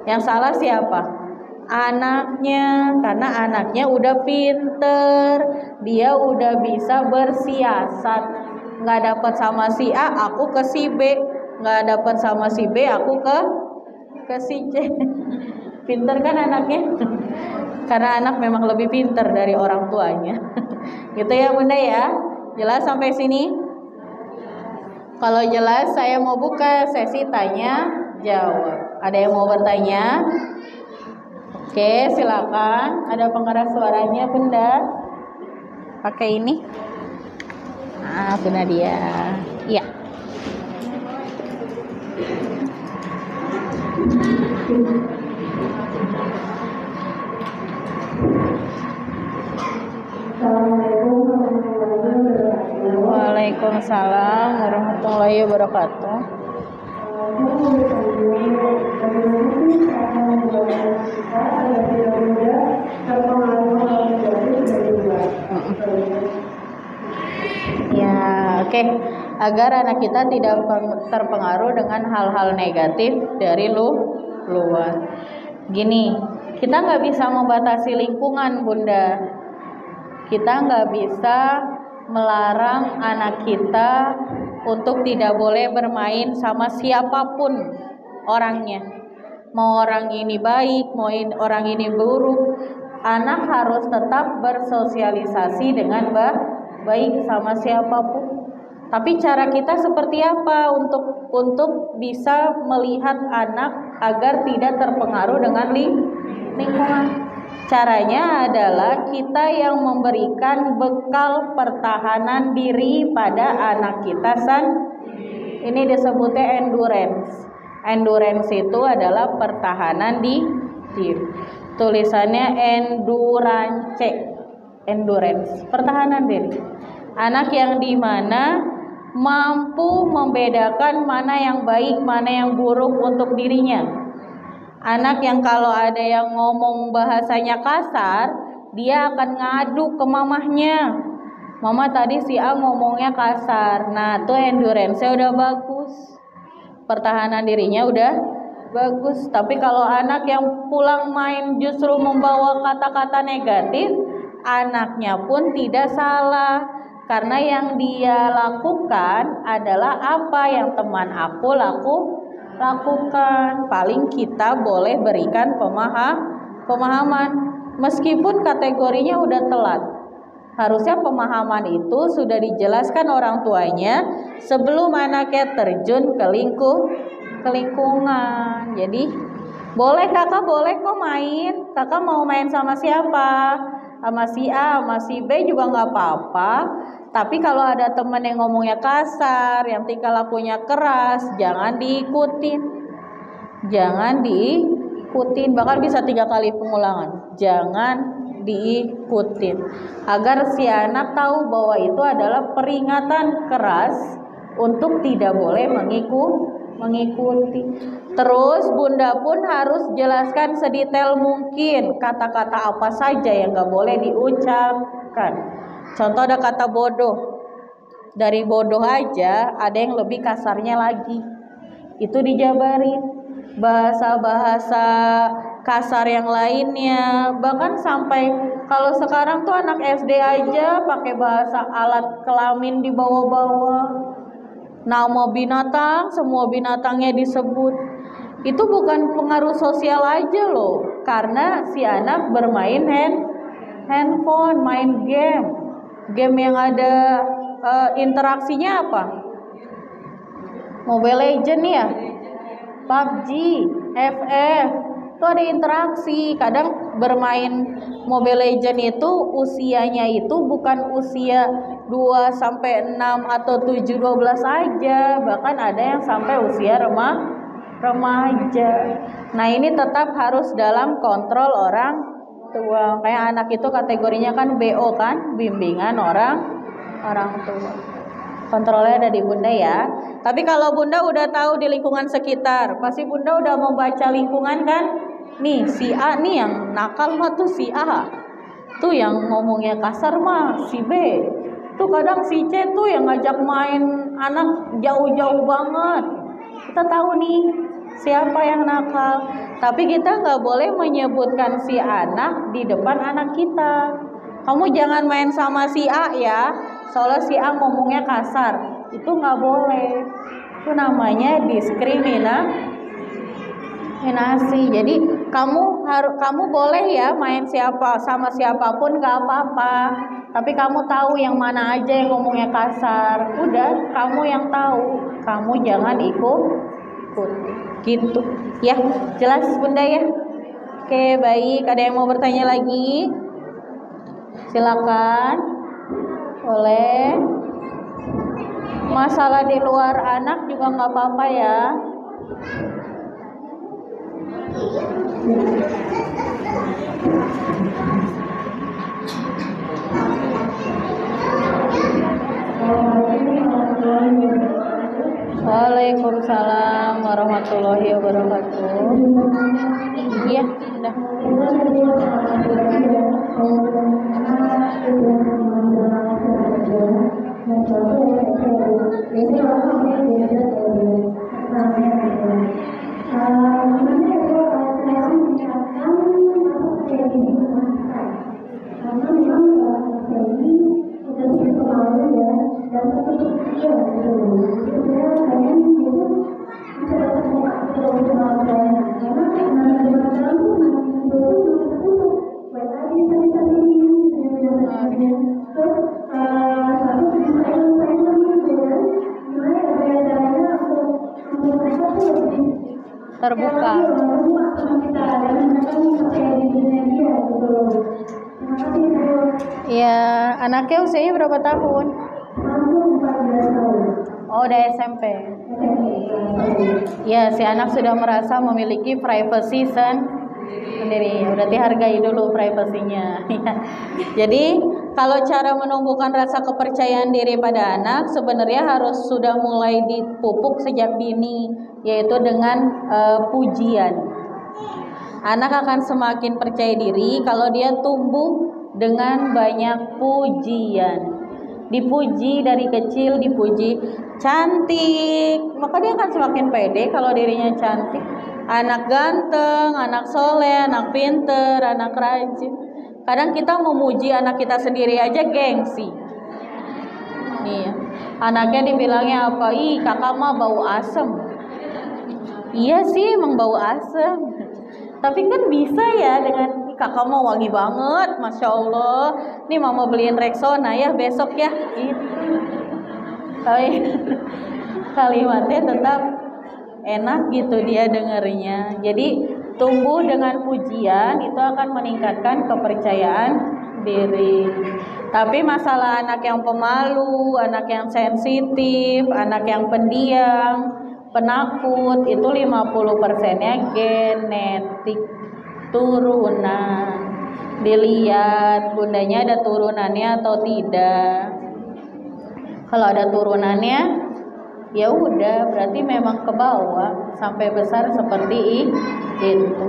[SPEAKER 1] Yang salah siapa? Anaknya, karena anaknya udah pinter, dia udah bisa bersiasat. Nggak dapat sama si A, aku ke si B. Nggak dapat sama si B, aku ke si C. Pinter kan anaknya? Karena anak memang lebih pinter dari orang tuanya. Gitu ya bunda ya. Jelas sampai sini? Kalau jelas saya mau buka sesi tanya jawab. Ada yang mau bertanya? Oke, silakan. Ada pengeras suaranya bunda. Pakai ini. Bu Nadia. Iya. Waalaikumsalam warahmatullahi wabarakatuh. Ya, oke. Agar anak kita tidak terpengaruh dengan hal-hal negatif dari luar. Gini, kita nggak bisa membatasi lingkungan, bunda. Kita nggak bisa melarang anak kita untuk tidak boleh bermain sama siapapun orangnya. Mau orang ini baik, mau orang ini buruk, anak harus tetap bersosialisasi dengan baik sama siapapun. Tapi cara kita seperti apa untuk bisa melihat anak agar tidak terpengaruh dengan lingkungan? Caranya adalah kita yang memberikan bekal pertahanan diri pada anak kita Ini disebutnya endurance. Endurance itu adalah pertahanan diri. Tulisannya endurance, pertahanan diri. Anak yang dimana mampu membedakan mana yang baik, mana yang buruk untuk dirinya. Anak yang kalau ada yang ngomong bahasanya kasar, dia akan ngadu ke mamahnya. Mama tadi si A ngomongnya kasar. Nah, tuh endurance-nya udah bagus. Pertahanan dirinya bagus. Tapi kalau anak yang pulang main justru membawa kata-kata negatif, anaknya pun tidak salah. Karena yang dia lakukan adalah apa yang teman aku lakukan. Paling kita boleh berikan pemahaman. Meskipun kategorinya udah telat. Harusnya pemahaman itu sudah dijelaskan orang tuanya sebelum anaknya terjun ke lingkungan. Jadi boleh kakak, boleh kok main. Kakak mau main sama siapa? Sama si A, sama si B juga nggak apa-apa. Tapi kalau ada teman yang ngomongnya kasar, yang tingkah lakunya keras, jangan diikutin. Jangan diikutin, bahkan bisa 3 kali pengulangan. Jangan diikutin. Agar si anak tahu bahwa itu adalah peringatan keras untuk tidak boleh mengikuti. Terus bunda pun harus jelaskan sedetail mungkin kata-kata apa saja yang gak boleh diucapkan. Contoh ada kata bodoh. Dari bodoh aja ada yang lebih kasarnya lagi. Itu dijabarin. Bahasa-bahasa kasar yang lainnya. Bahkan sampai kalau sekarang tuh anak SD aja pakai bahasa alat kelamin dibawa-bawa. Nama binatang, semua binatangnya disebut. Itu bukan pengaruh sosial aja loh. Karena si anak bermain handphone, main game. Game yang ada interaksinya apa? Mobile Legends ya, PUBG, FF, itu ada interaksi. Kadang bermain Mobile Legends itu usianya itu bukan usia 2-6 atau 7-12 aja, bahkan ada yang sampai usia remaja. Nah ini tetap harus dalam kontrol orang tua. Kayak anak itu kategorinya kan BO kan, bimbingan orang tua. Kontrolnya ada di bunda ya. Tapi kalau bunda udah tahu di lingkungan sekitar, pasti bunda udah membaca lingkungan kan. Nih si A nih yang nakal mah tuh si A, tuh yang ngomongnya kasar mah si B, tuh kadang si C tuh yang ngajak main anak jauh-jauh banget. Kita tahu nih siapa yang nakal. Tapi kita nggak boleh menyebutkan si anak di depan anak kita. Kamu jangan main sama si A ya, soalnya si A ngomongnya kasar. Itu nggak boleh. Itu namanya diskriminasi. Jadi kamu boleh ya main sama siapapun nggak apa-apa. Tapi kamu tahu yang mana aja yang ngomongnya kasar. Udah, kamu yang tahu. Kamu jangan ikut. Gitu. Ya, jelas bunda ya. Oke, baik. Ada yang mau bertanya lagi? Silakan. Boleh. Masalah di luar anak juga nggak apa-apa ya. Waalaikumsalam warahmatullahi wabarakatuh. Iya, udah. Terbuka. Ya, anaknya usianya berapa tahun? Oh, udah SMP. Ya, si anak sudah merasa memiliki privacy sendiri. Berarti hargai dulu privasinya. Jadi, kalau cara menumbuhkan rasa kepercayaan diri pada anak sebenarnya harus sudah mulai dipupuk sejak dini, yaitu dengan pujian. Anak akan semakin percaya diri kalau dia tumbuh dengan banyak pujian. dipuji dari kecil, dipuji cantik, maka dia akan semakin pede kalau dirinya cantik. Anak ganteng, anak soleh, anak pinter, anak rajin. Kadang kita memuji anak kita sendiri aja gengsi. Nih, anaknya dibilangnya apa? Ih, kakak mah bau asem. Iya sih, emang bau asem. Tapi kan bisa ya dengan kakak mah wangi banget, masya Allah. Nih mama beliin Rexona ya besok ya. Gitu. Tapi kalimatnya tetap enak gitu dia dengarnya. Jadi tumbuh dengan pujian itu akan meningkatkan kepercayaan diri. Tapi masalah anak yang pemalu, anak yang sensitif, anak yang pendiam, penakut itu 50%-nya genetik, turunan. Dilihat bundanya ada turunannya atau tidak. Kalau ada turunannya, ya udah berarti memang ke bawah sampai besar seperti itu.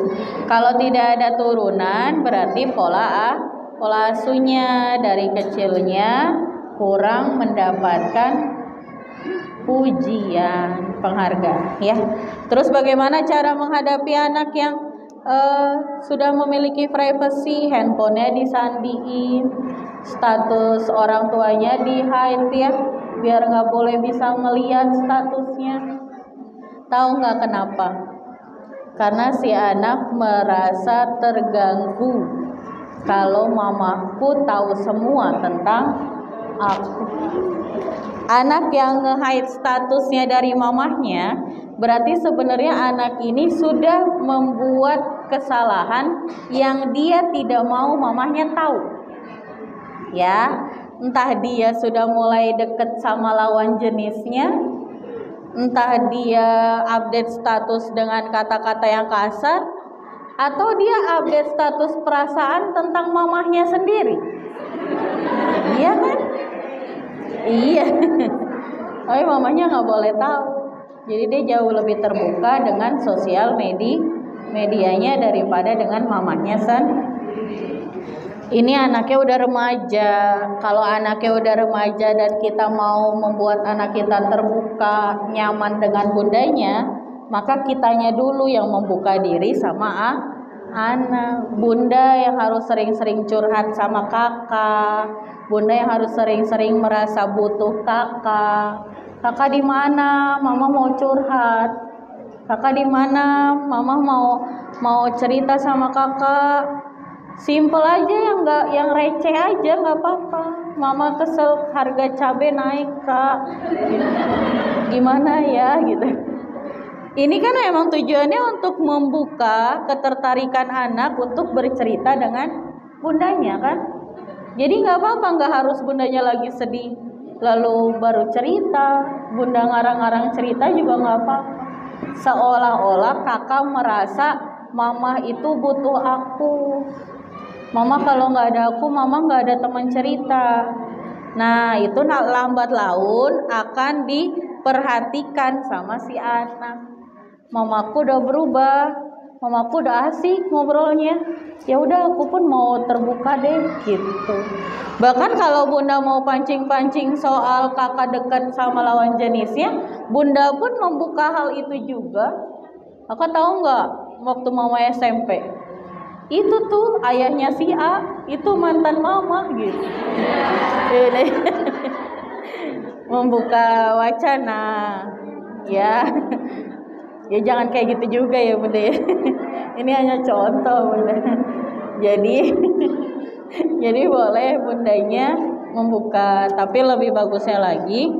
[SPEAKER 1] Kalau tidak ada turunan berarti pola asuhnya dari kecilnya kurang mendapatkan pujian, penghargaan ya. Terus bagaimana cara menghadapi anak yang sudah memiliki privasi, handphonenya disandiin, status orang tuanya di hide ya, biar nggak boleh bisa melihat statusnya. Tahu nggak kenapa? Karena si anak merasa terganggu kalau mamaku tahu semua tentang aku. Anak yang nge-hide statusnya dari mamahnya, berarti sebenarnya anak ini sudah membuat kesalahan yang dia tidak mau mamahnya tahu. Ya, entah dia sudah mulai deket sama lawan jenisnya, entah dia update status dengan kata-kata yang kasar, atau dia update status perasaan tentang mamahnya sendiri. Iya kan? Iya. Oh, mamahnya nggak boleh tahu. Jadi dia jauh lebih terbuka dengan sosial medianya daripada dengan mamahnya sendiri. Ini anaknya udah remaja. Kalau anaknya udah remaja dan kita mau membuat anak kita terbuka, nyaman dengan bundanya, maka kitanya dulu yang membuka diri sama anak. Bunda yang harus sering-sering curhat sama kakak. Bunda yang harus sering-sering merasa butuh kakak. Kakak di mana? Mama mau curhat. Kakak di mana? Mama mau cerita sama kakak. Simple aja yang receh aja nggak apa-apa. Mama kesel harga cabai naik kak. Gimana ya gitu. Ini kan memang tujuannya untuk membuka ketertarikan anak untuk bercerita dengan bundanya kan. Jadi nggak apa-apa, nggak harus bundanya lagi sedih lalu baru cerita. Bunda ngarang-ngarang cerita juga nggak apa-apa. Seolah-olah kakak merasa mama itu butuh aku. Mama kalau nggak ada aku, mama nggak ada teman cerita. Nah itu lambat laun akan diperhatikan sama si anak. Mamaku udah berubah, mamaku udah asik ngobrolnya. Ya udah aku pun mau terbuka deh gitu. Bahkan kalau bunda mau pancing-pancing soal kakak dekat sama lawan jenisnya, bunda pun membuka hal itu juga. Kakak tahu nggak waktu mama SMP? Itu tuh ayahnya si A, itu mantan mama gitu. Membuka wacana, ya. Ya jangan kayak gitu juga ya bunda ya. Ini hanya contoh bunda. Jadi boleh bundanya membuka, tapi lebih bagusnya lagi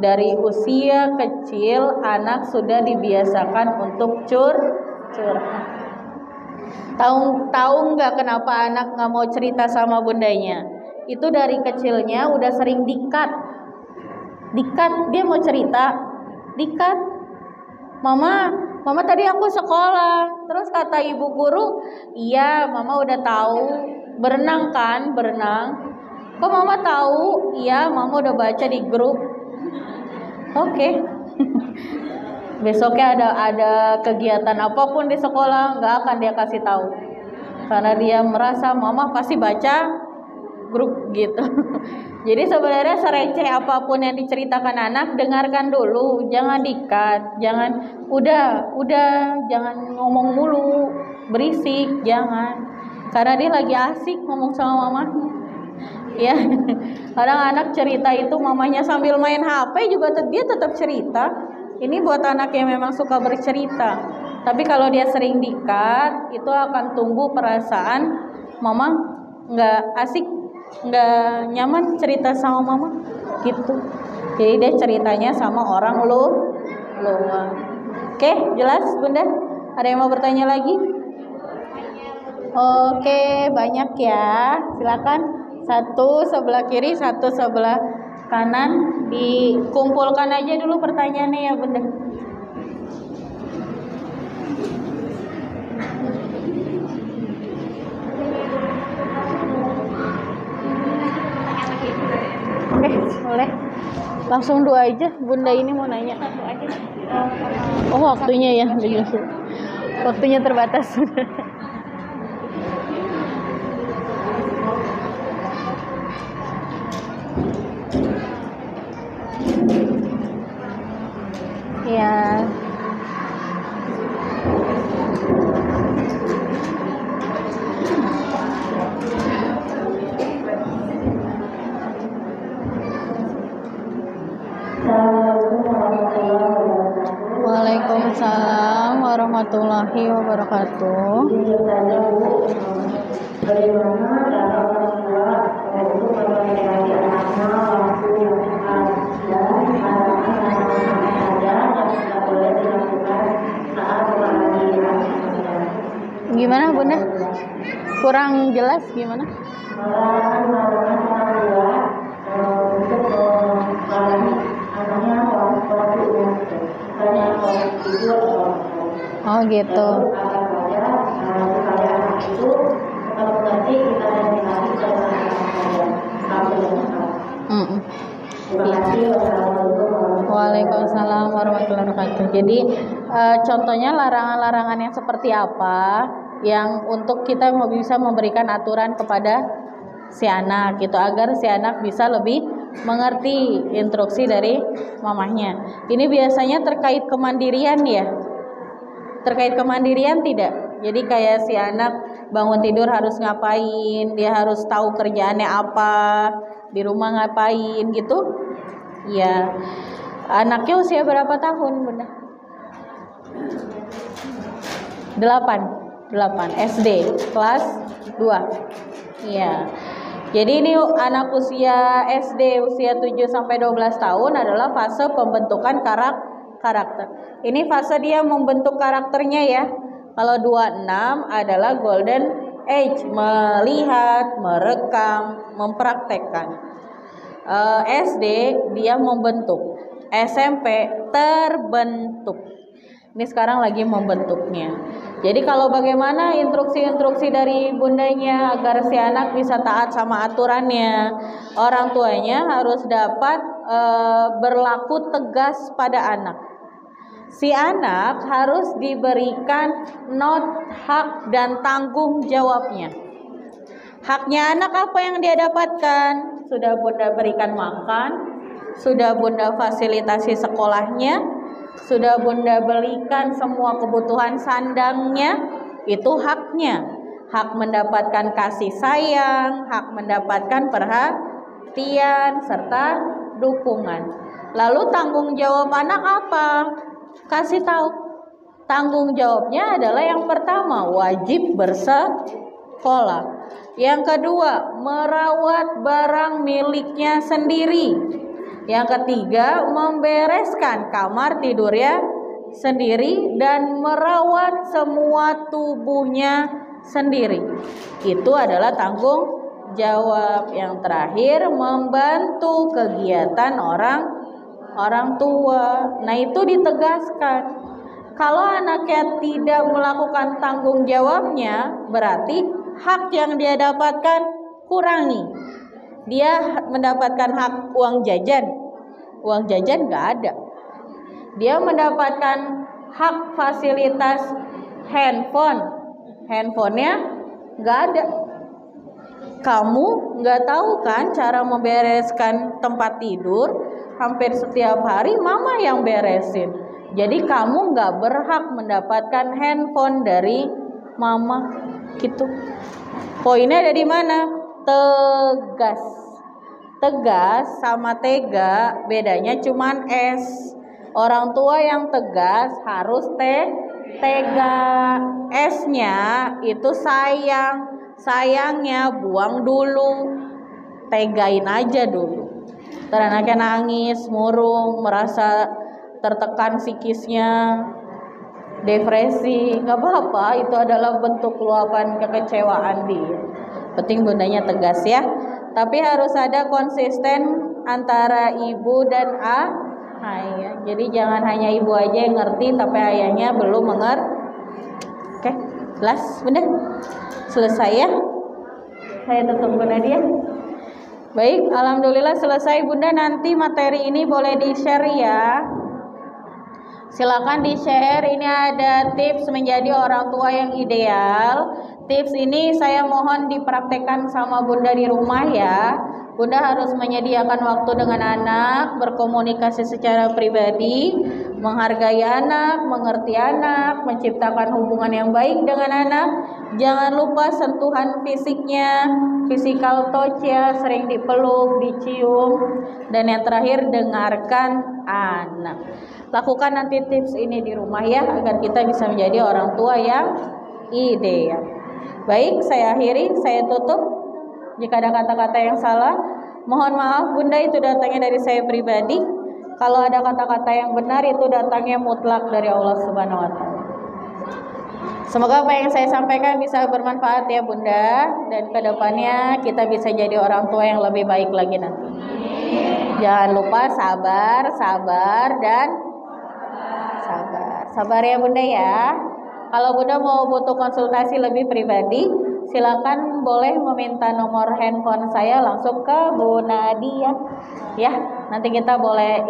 [SPEAKER 1] dari usia kecil anak sudah dibiasakan untuk curhat. Tahu nggak kenapa anak nggak mau cerita sama bundanya? Itu dari kecilnya udah sering dikat dia mau cerita, dikat. Mama tadi aku sekolah, terus kata ibu guru, iya mama udah tahu. Berenang kan, kok mama tahu? Iya mama udah baca di grup. Oke. Besoknya ada kegiatan apapun di sekolah nggak akan dia kasih tahu, karena dia merasa mama pasti baca grup gitu. Jadi sebenarnya sereceh apapun yang diceritakan anak, dengarkan dulu, jangan di-cut, udah, jangan ngomong mulu, berisik, jangan. Karena dia lagi asik ngomong sama mamanya. Ya, kadang anak cerita itu mamanya sambil main HP juga dia tetap cerita. Ini buat anak yang memang suka bercerita. Tapi kalau dia sering di-cut, itu akan tumbuh perasaan mama nggak asik, nggak nyaman cerita sama mama gitu. Jadi dia ceritanya sama orang luar. Oke, jelas Bunda? Ada yang mau bertanya lagi? Oke, banyak ya. Silakan. Satu sebelah kiri, satu sebelah kanan. Dikumpulkan aja dulu pertanyaannya ya Bunda. Oke, boleh. Langsung dua aja. Bunda ini mau nanya. Oh, waktunya ya. Waktunya terbatas. Ya. Waalaikumsalam warahmatullahi wabarakatuh. Bagaimana cara orang tua untuk memperbaiki anaknya waktu yang tepat dan anak-anak saja yang tidak boleh dilakukan saat mengalami anak-anak. Gimana Bunda? Kurang jelas gimana? Melarang orang tua untuk mengalami anaknya waktu yang hanya tidur. Oh gitu. Waalaikumsalam warahmatullahi wabarakatuh. Jadi contohnya larangan-larangan yang seperti apa yang untuk kita bisa memberikan aturan kepada si anak gitu agar si anak bisa lebih mengerti instruksi dari mamahnya. Ini biasanya terkait kemandirian ya. Terkait kemandirian tidak? Jadi kayak si anak bangun tidur harus ngapain, dia harus tahu kerjaannya apa, di rumah ngapain gitu. Ya. Anaknya usia berapa tahun, Bunda? 8 SD, kelas 2. Iya. Jadi ini anak usia SD usia 7 sampai 12 tahun adalah fase pembentukan karakter. Ini fase dia membentuk karakternya ya. Kalau 26 adalah golden age, melihat, merekam, mempraktekkan. SD dia membentuk, SMP terbentuk. Ini sekarang lagi membentuknya. Jadi kalau bagaimana instruksi-instruksi dari bundanya agar si anak bisa taat sama aturannya, orang tuanya harus dapat berlaku tegas pada anak. Si anak harus diberikan hak dan tanggung jawabnya. Haknya anak apa yang dia dapatkan? Sudah Bunda berikan makan, sudah Bunda fasilitasi sekolahnya, sudah Bunda belikan semua kebutuhan sandangnya, itu haknya. Hak mendapatkan kasih sayang, hak mendapatkan perhatian serta dukungan. Lalu tanggung jawab anak apa? Kasih tahu. Tanggung jawabnya adalah yang pertama, wajib bersekolah. Yang kedua, merawat barang miliknya sendiri. Yang ketiga, membereskan kamar tidurnya sendiri dan merawat semua tubuhnya sendiri. Itu adalah tanggung jawab. Yang terakhir, membantu kegiatan orang tua. Nah, itu ditegaskan. Kalau anaknya tidak melakukan tanggung jawabnya, berarti hak yang dia dapatkan kurangi. Dia mendapatkan hak uang jajan nggak ada. Dia mendapatkan hak fasilitas handphonenya nggak ada. Kamu nggak tahu kan cara membereskan tempat tidur? Hampir setiap hari mama yang beresin. Jadi kamu nggak berhak mendapatkan handphone dari mama gitu. Poinnya ada di mana? Tegas. Tegas sama tega bedanya cuman S. Orang tua yang tegas harus tega. S-nya itu sayang. Sayangnya buang dulu, tegain aja dulu. Ntar anaknya nangis, murung, merasa tertekan psikisnya, depresi, nggak apa-apa, itu adalah bentuk luapan kekecewaan dia. Penting bundanya tegas ya. Tapi harus ada konsisten antara ibu dan ayah. Jadi jangan hanya ibu aja yang ngerti, tapi ayahnya belum mengerti. Oke, jelas bunda? Selesai ya. Saya tutup bunda dia. Baik, alhamdulillah selesai bunda. Nanti materi ini boleh di-share ya. Silakan di-share. Ini ada tips menjadi orang tua yang ideal. Tips ini saya mohon dipraktekkan sama bunda di rumah ya. Bunda harus menyediakan waktu dengan anak, berkomunikasi secara pribadi, menghargai anak, mengerti anak, menciptakan hubungan yang baik dengan anak. Jangan lupa sentuhan fisiknya, physical touch ya, sering dipeluk, dicium. Dan yang terakhir, dengarkan anak. Lakukan nanti tips ini di rumah ya, agar kita bisa menjadi orang tua yang ideal. Baik, saya akhiri, saya tutup. Jika ada kata-kata yang salah, mohon maaf bunda, itu datangnya dari saya pribadi. Kalau ada kata-kata yang benar, itu datangnya mutlak dari Allah Subhanahu wa Ta'ala. Semoga apa yang saya sampaikan bisa bermanfaat ya bunda, dan kedepannya kita bisa jadi orang tua yang lebih baik lagi nanti. Jangan lupa sabar, dan sabar ya bunda ya. Kalau bunda mau butuh konsultasi lebih pribadi, silakan boleh meminta nomor handphone saya langsung ke Bu Nadia ya. Nanti kita boleh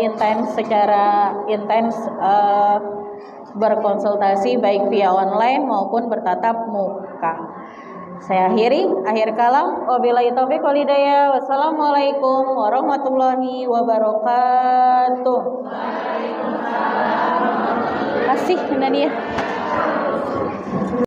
[SPEAKER 1] secara intens berkonsultasi baik via online maupun bertatap muka. Saya akhir kalam. Wabillahi taufiq wal hidayah. Wassalamualaikum warahmatullahi wabarakatuh. Terima kasih Nadia.